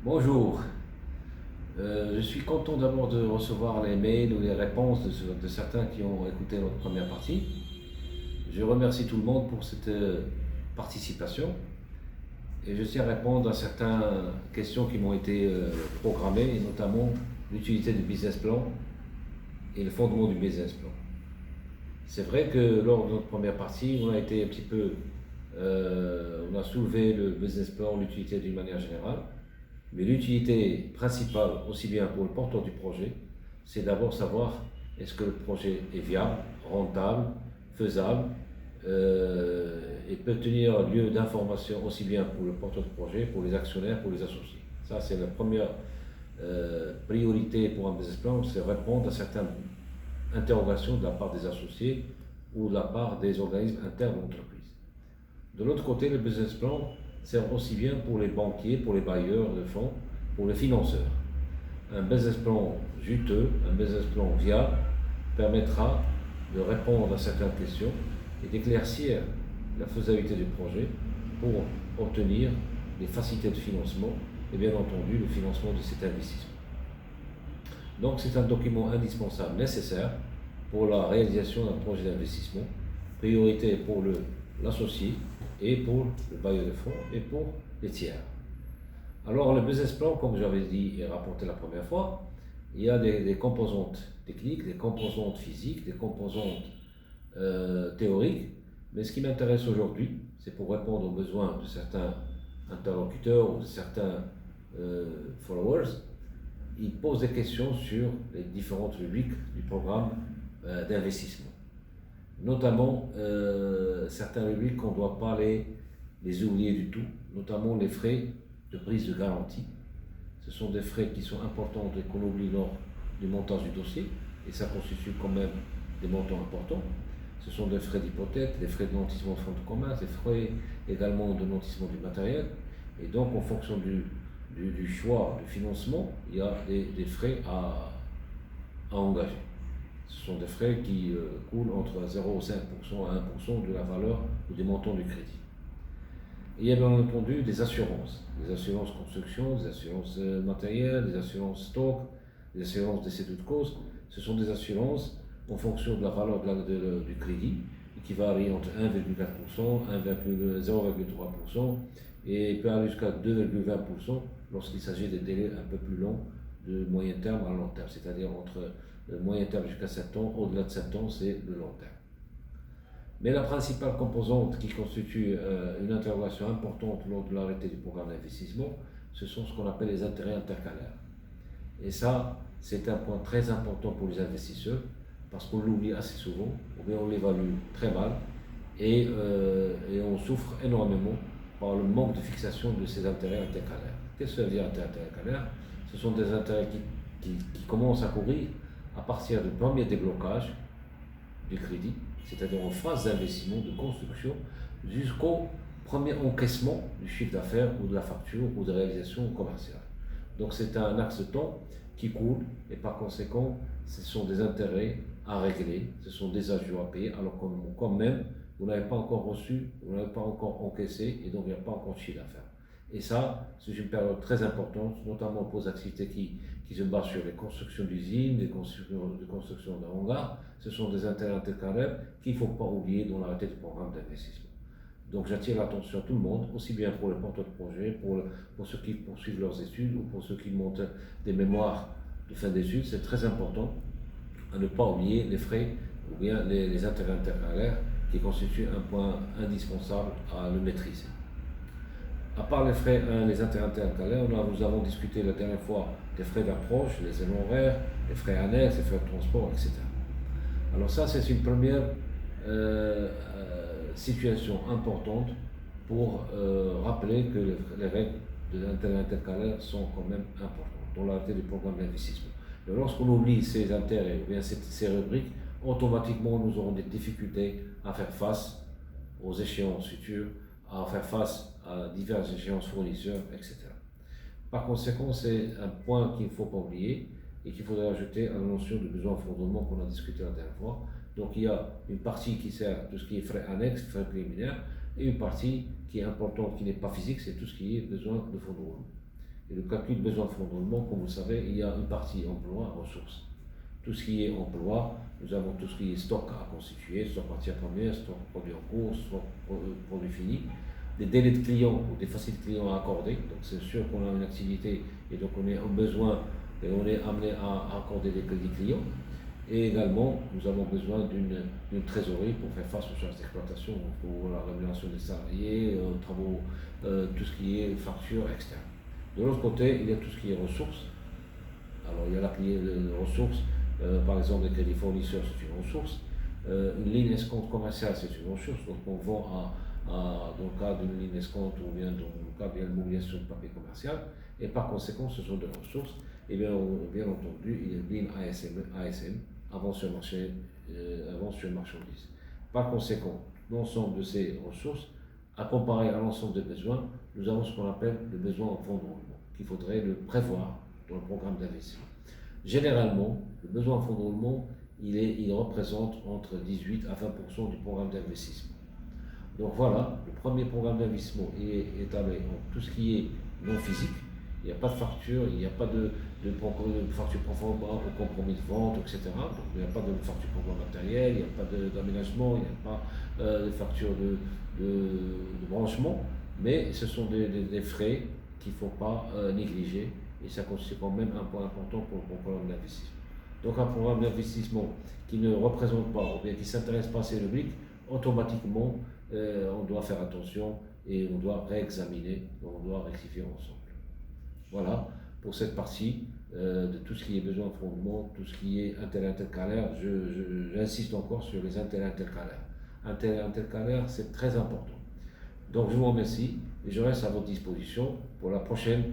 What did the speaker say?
Bonjour. Je suis content d'abord de recevoir les mails ou les réponses de certains qui ont écouté notre première partie. Je remercie tout le monde pour cette participation et je tiens à répondre à certaines questions qui m'ont été programmées, et notamment l'utilité du business plan et le fondement du business plan. C'est vrai que lors de notre première partie, on a été un petit peu, on a soulevé le business plan, l'utilité d'une manière générale. Mais l'utilité principale, aussi bien pour le porteur du projet, c'est d'abord savoir est-ce que le projet est viable, rentable, faisable, et peut tenir lieu d'information aussi bien pour le porteur de projet, pour les actionnaires, pour les associés. Ça, c'est la première priorité pour un business plan, c'est répondre à certaines interrogations de la part des associés ou de la part des organismes internes de l'entreprise. De l'autre côté, le business plan sert aussi bien pour les banquiers, pour les bailleurs de fonds, pour les financeurs. Un business plan juteux, un business plan viable, permettra de répondre à certaines questions et d'éclaircir la faisabilité du projet pour obtenir des facilités de financement et bien entendu le financement de cet investissement. Donc c'est un document indispensable, nécessaire pour la réalisation d'un projet d'investissement, priorité pour l'associé et pour le bailleur de fonds et pour les tiers. Alors le business plan, comme j'avais dit et rapporté la première fois, il y a des composantes techniques, des composantes physiques, des composantes théoriques, mais ce qui m'intéresse aujourd'hui, c'est pour répondre aux besoins de certains interlocuteurs ou de certains followers, ils posent des questions sur les différentes rubriques du programme d'investissement. Notamment certaines rubriques qu'on ne doit pas les oublier du tout, notamment les frais de prise de garantie. Ce sont des frais qui sont importants et qu'on oublie lors du montage du dossier, et ça constitue quand même des montants importants. Ce sont des frais d'hypothèque, des frais de nantissement de fonds de commun, des frais également de nantissement du matériel, et donc en fonction du choix de financement, il y a des frais à engager. Ce sont des frais qui coulent entre 0,5% à 1% de la valeur ou des montants du crédit. Et il y a bien entendu des assurances construction, des assurances matérielles, des assurances stock, des assurances décès de cause. Ce sont des assurances en fonction de la valeur du crédit, qui varie entre 1,4%, 0,3% et peut aller jusqu'à 2,20% lorsqu'il s'agit de délais un peu plus longs de moyen terme à long terme, c'est-à-dire entre le moyen terme jusqu'à 7 ans, au-delà de 7 ans, c'est le long terme. Mais la principale composante qui constitue une interrogation importante lors de l'arrêté du programme d'investissement, ce sont ce qu'on appelle les intérêts intercalaires. Et ça, c'est un point très important pour les investisseurs, parce qu'on l'oublie assez souvent, ou bien on l'évalue très mal, et on souffre énormément par le manque de fixation de ces intérêts intercalaires. Qu'est-ce que ça veut dire intérêts intercalaires? Ce sont des intérêts qui commencent à courir à partir du premier déblocage du crédit, c'est-à-dire en phase d'investissement, de construction, jusqu'au premier encaissement du chiffre d'affaires ou de la facture ou de réalisation commerciale. Donc c'est un axe de temps qui coule et par conséquent, ce sont des intérêts à régler, ce sont des ajouts à payer, alors que quand même, vous n'avez pas encore reçu, vous n'avez pas encore encaissé et donc il n'y a pas encore de chiffre d'affaires. Et ça, c'est une période très importante, notamment pour les activités qui se basent sur les constructions d'usines, les constructions de hangars. Ce sont des intérêts intercalaires qu'il ne faut pas oublier dans l'arrêté du programme d'investissement. Donc j'attire l'attention de tout le monde, aussi bien pour les porteurs de projets, pour ceux qui poursuivent leurs études ou pour ceux qui montent des mémoires de fin d'études. C'est très important à ne pas oublier les frais ou bien les intérêts intercalaires qui constituent un point indispensable à le maîtriser. À part les frais, les intérêts intercalaires, nous avons discuté la dernière fois des frais d'approche, les honoraires, les frais annexes, les frais de transport, etc. Alors ça, c'est une première situation importante pour rappeler que les règles de l'intérêt intercalaire sont quand même importantes dans l'arrêté du programme d'investissement. Et lorsqu'on oublie ces intérêts ou bien ces rubriques, automatiquement nous aurons des difficultés à faire face aux échéances futures, à faire face à diverses échéances fournisseurs, etc. Par conséquent, c'est un point qu'il ne faut pas oublier et qu'il faudrait ajouter à la notion de besoin de fondement qu'on a discuté la dernière fois. Donc il y a une partie qui sert à tout ce qui est frais annexes, frais préliminaires, et une partie qui est importante, qui n'est pas physique, c'est tout ce qui est besoin de fonds de roulement. Et le calcul de besoin de fonds de roulement, comme vous le savez, il y a une partie emploi, ressources. Tout ce qui est emploi, nous avons tout ce qui est stock à constituer, stock matière première, stock produit en cours, stock produit fini, des délais de clients ou des facilités clients à accorder. Donc c'est sûr qu'on a une activité et donc on est en besoin et on est amené à accorder des crédits clients. Et également, nous avons besoin d'une trésorerie pour faire face aux charges d'exploitation, pour la rémunération des salariés, travaux, tout ce qui est facture externe. De l'autre côté, il y a tout ce qui est ressources. Alors il y a la ressources, par exemple les crédits fournisseurs, c'est une ressource. Une ligne escompte commerciale, c'est une ressource. Donc on vend dans le cadre d'une ligne escompte ou bien dans le cadre d'une mobilisation de papier commercial. Et par conséquent, ce sont des ressources. Et bien entendu, il y a une ligne ASM, avant sur marchandise. Par conséquent, l'ensemble de ces ressources, à comparer à l'ensemble des besoins, nous avons ce qu'on appelle le besoin en fonds de roulement, qu'il faudrait le prévoir dans le programme d'investissement. Généralement, le besoin en fonds de roulement, il représente entre 18 à 20% du programme d'investissement. Donc voilà, le premier programme d'investissement est établi en tout ce qui est non physique. Il n'y a pas de facture, il n'y a pas de facture proforma au compromis de vente, etc. Donc il n'y a pas de facture pour matériel, il n'y a pas d'aménagement, il n'y a pas de facture de branchement, mais ce sont des frais qu'il ne faut pas négliger et ça constitue quand même un point important pour le programme d'investissement. Donc un programme d'investissement qui ne représente pas ou bien qui ne s'intéresse pas à ces rubriques, automatiquement on doit faire attention et on doit réexaminer, on doit rectifier ensemble. Voilà pour cette partie de tout ce qui est besoin de fondement, tout ce qui est intercalaire. J'insiste encore sur les intercalaires. Intercalaire, c'est très important. Donc je vous remercie et je reste à votre disposition pour la prochaine